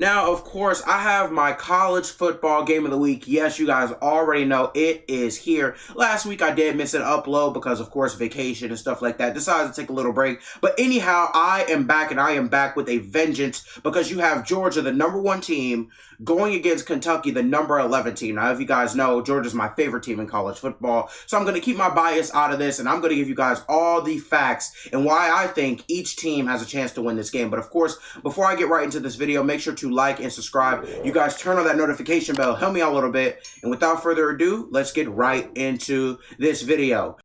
Now, of course, I have my college football game of the week. Yes, you guys already know it is here. Last week I did miss an upload because, of course, vacation and stuff like that. Decided to take a little break. But anyhow, I am back, and I am back with a vengeance because you have Georgia, the #1 team, going against Kentucky, the #11 team. Now, if you guys know, Georgia's my favorite team in college football. So I'm going to keep my bias out of this, and I'm going to give you guys all the facts and why I think each team has a chance to win this game. But, of course, before I get right into this video, make sure to like and subscribe. You guys turn on that notification bell, help me out a little bit. And without further ado, let's get right into this video.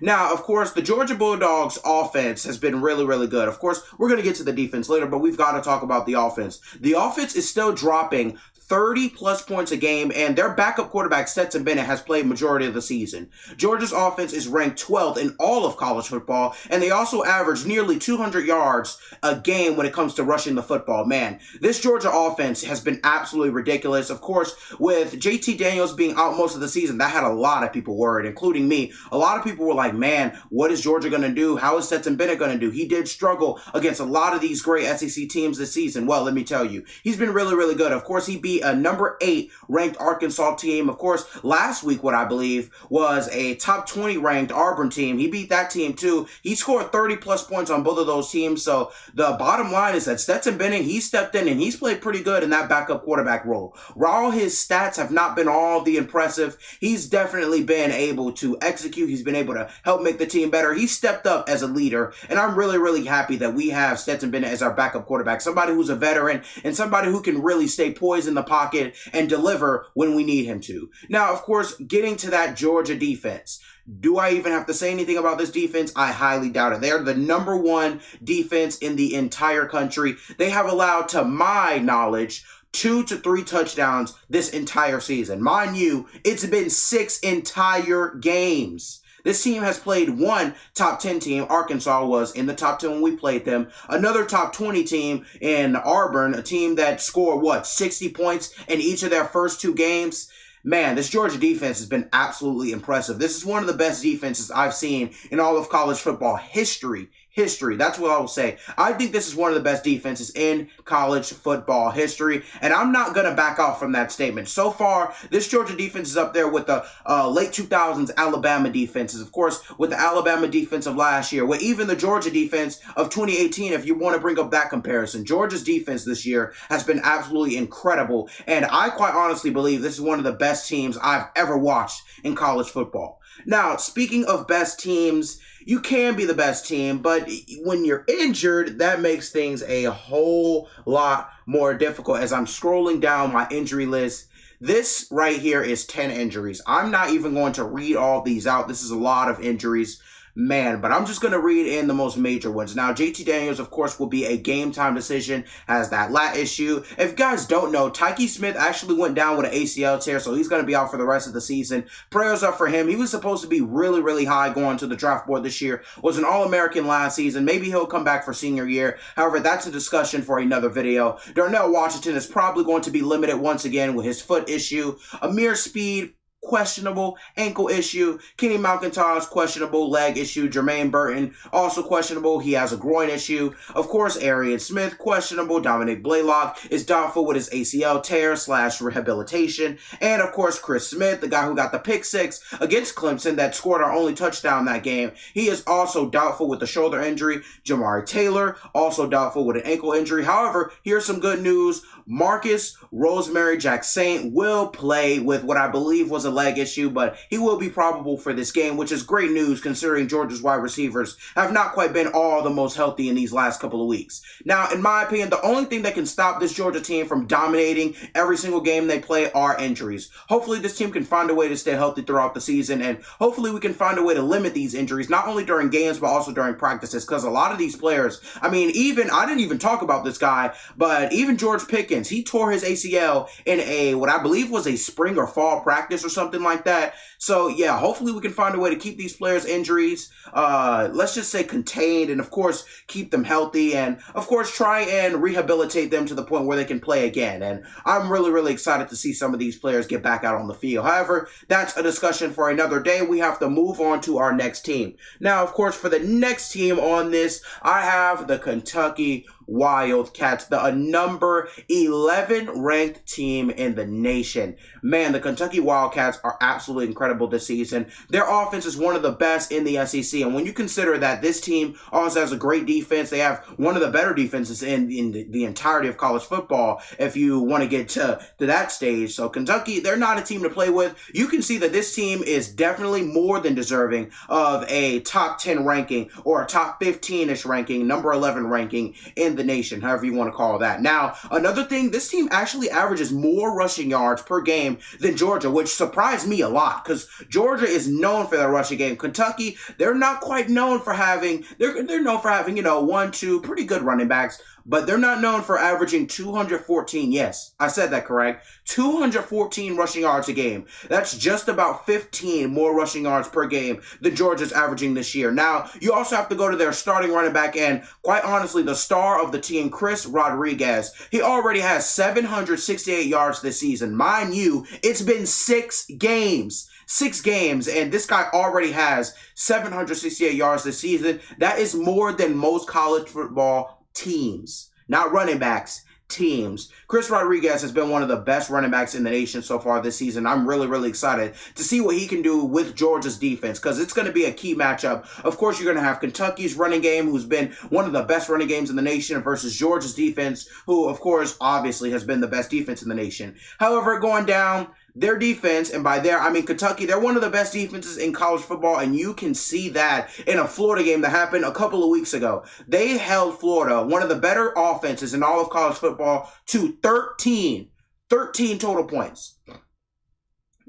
Now, of course, the Georgia Bulldogs offense has been really good. Of course, we're going to get to the defense later, but we've got to talk about the offense. The offense is still dropping 30-plus points a game, and their backup quarterback, Stetson Bennett, has played majority of the season. Georgia's offense is ranked 12th in all of college football, and they also average nearly 200 yards a game when it comes to rushing the football. Man, this Georgia offense has been absolutely ridiculous. Of course, with JT Daniels being out most of the season, that had a lot of people worried, including me. A lot of people were like, man, what is Georgia going to do? How is Stetson Bennett going to do? He did struggle against a lot of these great SEC teams this season. Well, let me tell you, he's been really good. Of course, he beat a #8 ranked Arkansas team. Of course, last week, what I believe was a top 20 ranked Auburn team. He beat that team too. He scored 30-plus points on both of those teams. So the bottom line is that Stetson Bennett, he stepped in and he's played pretty good in that backup quarterback role. While his stats have not been all the impressive, he's definitely been able to execute. He's been able to help make the team better. He stepped up as a leader, and I'm really happy that we have Stetson Bennett as our backup quarterback, somebody who's a veteran and somebody who can really stay poised in the pocket and deliver when we need him to. Now, of course, getting to that Georgia defense. Do I even have to say anything about this defense? I highly doubt it. They're the #1 defense in the entire country. They have allowed, to my knowledge, 2 to 3 touchdowns this entire season. Mind you, it's been 6 entire games. This team has played one top 10 team. Arkansas was in the top 10 when we played them. Another top 20 team in Auburn, a team that scored, 60 points in each of their first 2 games. Man, this Georgia defense has been absolutely impressive. This is one of the best defenses I've seen in all of college football history. That's what I will say. I think this is one of the best defenses in college football history, and I'm not going to back off from that statement. So far, this Georgia defense is up there with the late 2000s Alabama defenses, of course, with the Alabama defense of last year, with even the Georgia defense of 2018, if you want to bring up that comparison. Georgia's defense this year has been absolutely incredible, and I quite honestly believe this is one of the best teams I've ever watched in college football. Now, speaking of best teams, you can be the best team, but when you're injured, that makes things a whole lot more difficult. As I'm scrolling down my injury list, this right here is 10 injuries. I'm not even going to read all these out. This is a lot of injuries. Man, but I'm just going to read in the most major ones. Now, JT Daniels, of course, will be a game-time decision, has that lat issue. If you guys don't know, Tyke Smith actually went down with an ACL tear, so he's going to be out for the rest of the season. Prayers up for him. He was supposed to be really high going to the draft board this year. Was an All-American last season. Maybe he'll come back for senior year. However, that's a discussion for another video. Darnell Washington is probably going to be limited once again with his foot issue. Amir Speed, questionable ankle issue. Kenny McIntosh, questionable leg issue. Jermaine Burton, also questionable. He has a groin issue. Of course, Arian Smith, questionable. Dominic Blaylock is doubtful with his ACL tear / rehabilitation. And of course, Chris Smith, the guy who got the pick 6 against Clemson that scored our only touchdown that game. He is also doubtful with the shoulder injury. Jamari Taylor, also doubtful with an ankle injury. However, here's some good news. Marcus Rosemary Jack Saint will play with what I believe was a leg issue, but he will be probable for this game, which is great news considering Georgia's wide receivers have not quite been all the most healthy in these last couple of weeks. Now, in my opinion, the only thing that can stop this Georgia team from dominating every single game they play are injuries. Hopefully, this team can find a way to stay healthy throughout the season, and hopefully we can find a way to limit these injuries, not only during games, but also during practices, because a lot of these players, I didn't even talk about this guy, but even George Pickens, he tore his ACL in what I believe was a spring or fall practice or something like that. So yeah, hopefully we can find a way to keep these players' injuries, let's just say contained, and of course keep them healthy, and of course try and rehabilitate them to the point where they can play again. And I'm really excited to see some of these players get back out on the field. However, that's a discussion for another day. We have to move on to our next team. Now, of course, for the next team on this, I have the Kentucky Wildcats, the number 11 ranked team in the nation. Man, the Kentucky Wildcats are absolutely incredible this season. Their offense is one of the best in the SEC, and when you consider that this team also has a great defense, they have one of the better defenses in the entirety of college football, if you want to get to that stage. So Kentucky, they're not a team to play with. You can see that this team is definitely more than deserving of a top 10 ranking or a top 15-ish ranking, number 11 ranking in the nation, however you want to call that. Now, another thing, this team actually averages more rushing yards per game than Georgia, which surprised me a lot because Georgia is known for their rushing game. Kentucky, they're not quite known for having, they're known for having, 1, 2 pretty good running backs, but they're not known for averaging 214. Yes, I said that correct. 214 rushing yards a game. That's just about 15 more rushing yards per game than Georgia's averaging this year. Now, you also have to go to their starting running back and, quite honestly, the star of the team, Chris Rodriguez. He already has 768 yards this season. Mind you, it's been 6 games. 6 games, and this guy already has 768 yards this season. That is more than most college football teams, not running backs, teams. Chris Rodriguez has been one of the best running backs in the nation so far this season. I'm really, really excited to see what he can do with Georgia's defense because it's going to be a key matchup. Of course, you're going to have Kentucky's running game, who's been one of the best running games in the nation, versus Georgia's defense, who, of course, obviously has been the best defense in the nation. However, going down, their defense, and by there, I mean Kentucky, they're one of the best defenses in college football, and you can see that in a Florida game that happened a couple of weeks ago. They held Florida, one of the better offenses in all of college football, to 13 total points.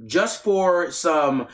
Just for some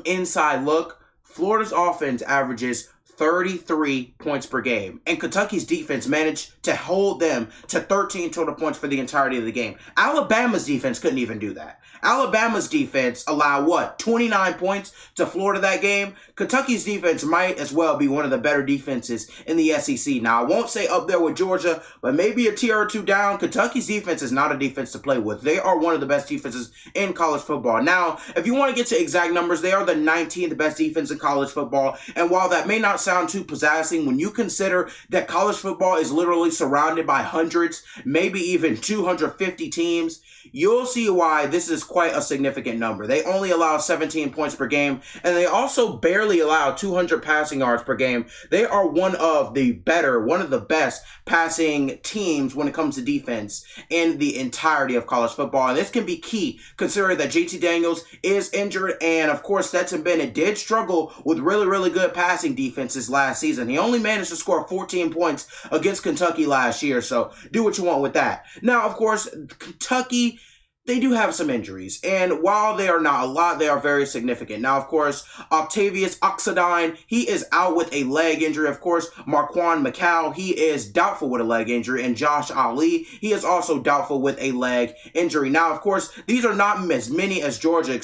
inside look, Florida's offense averages 33 points per game. And Kentucky's defense managed to hold them to 13 total points for the entirety of the game. Alabama's defense couldn't even do that. Alabama's defense allowed, 29 points to Florida that game? Kentucky's defense might as well be one of the better defenses in the SEC. Now, I won't say up there with Georgia, but maybe a tier or two down. Kentucky's defense is not a defense to play with. They are one of the best defenses in college football. Now, if you want to get to exact numbers, they are the 19th best defense in college football. And while that may not sound too pizzazzy, when you consider that college football is literally surrounded by hundreds, maybe even 250 teams, you'll see why this is quite a significant number. They only allow 17 points per game, and they also barely allow 200 passing yards per game. They are one of the best passing teams when it comes to defense in the entirety of college football. And this can be key considering that JT Daniels is injured, and of course Stetson Bennett did struggle with really, really good passing defenses last season. He only managed to score 14 points against Kentucky last year, so do what you want with that. Now, of course, Kentucky, they do have some injuries, and while they are not a lot, they are very significant. Now, of course, Octavius Oxendine, he is out with a leg injury. Of course, Marquand McCall, he is doubtful with a leg injury, and Josh Ali, he is also doubtful with a leg injury. Now, of course, these are not as many as Georgia,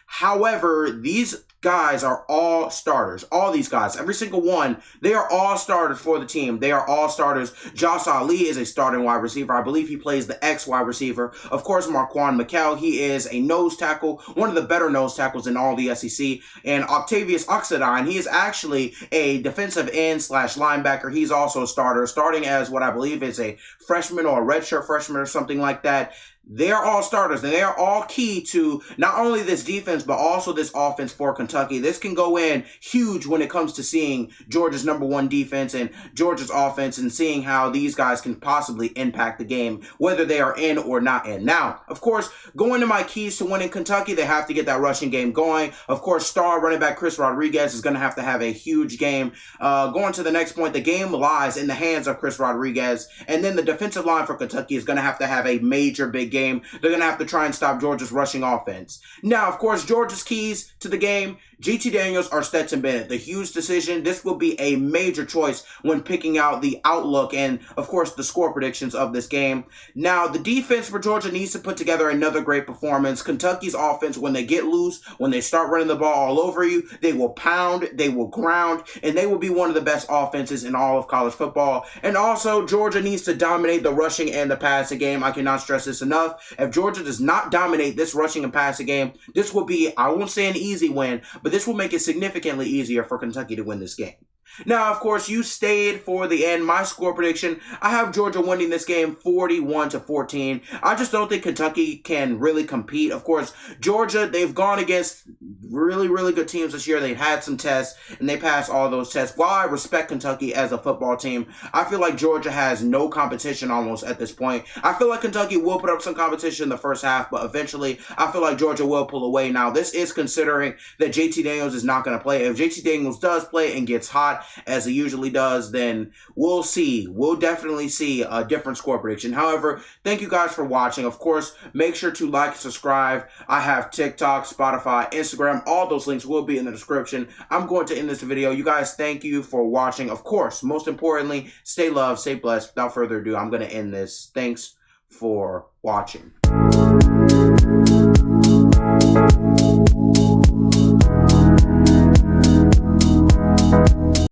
However, these guys are all starters. All these guys, every single one, they are all starters for the team. They are all starters. Josh Ali is a starting wide receiver. I believe he plays the X wide receiver. Of course, Marquand McCall, he is a nose tackle, one of the better nose tackles in all the SEC. And Octavius Oxendine, he is actually a defensive end / linebacker. He's also a starter, starting as what I believe is a freshman or a redshirt freshman or something like that. They are all starters, and they are all key to not only this defense, but also this offense for Kentucky. This can go in huge when it comes to seeing Georgia's number 1 defense and Georgia's offense and seeing how these guys can possibly impact the game, whether they are in or not in. Now, of course, going to my keys to winning Kentucky, they have to get that rushing game going. Of course, star running back Chris Rodriguez is going to have a huge game. Going to the next point, the game lies in the hands of Chris Rodriguez, and then the defensive line for Kentucky is going to have a major big game. They're going to have to try and stop Georgia's rushing offense. Now, of course, Georgia's keys to the game, JT Daniels or Stetson Bennett. The huge decision. This will be a major choice when picking out the outlook and, of course, the score predictions of this game. Now, the defense for Georgia needs to put together another great performance. Kentucky's offense, when they get loose, when they start running the ball all over you, they will pound, they will ground, and they will be one of the best offenses in all of college football. And also, Georgia needs to dominate the rushing and the passing game. I cannot stress this enough. If Georgia does not dominate this rushing and passing game, this will be, I won't say an easy win, but this will make it significantly easier for Kentucky to win this game. Now, of course, you stayed for the end. My score prediction, I have Georgia winning this game 41-14. I just don't think Kentucky can really compete. Of course, Georgia, they've gone against really good teams this year. They've had some tests, and they passed all those tests. While I respect Kentucky as a football team, I feel like Georgia has no competition almost at this point. I feel like Kentucky will put up some competition in the first half, but eventually, I feel like Georgia will pull away. Now, this is considering that JT Daniels is not going to play. If JT Daniels does play and gets hot, as he usually does, then we'll see. We'll definitely see a different score prediction. However, thank you guys for watching. Of course, make sure to like, subscribe. I have TikTok, Spotify, Instagram. All those links will be in the description. I'm going to end this video. You guys, thank you for watching. Of course, most importantly, stay loved, stay blessed. Without further ado, I'm going to end this. Thanks for watching.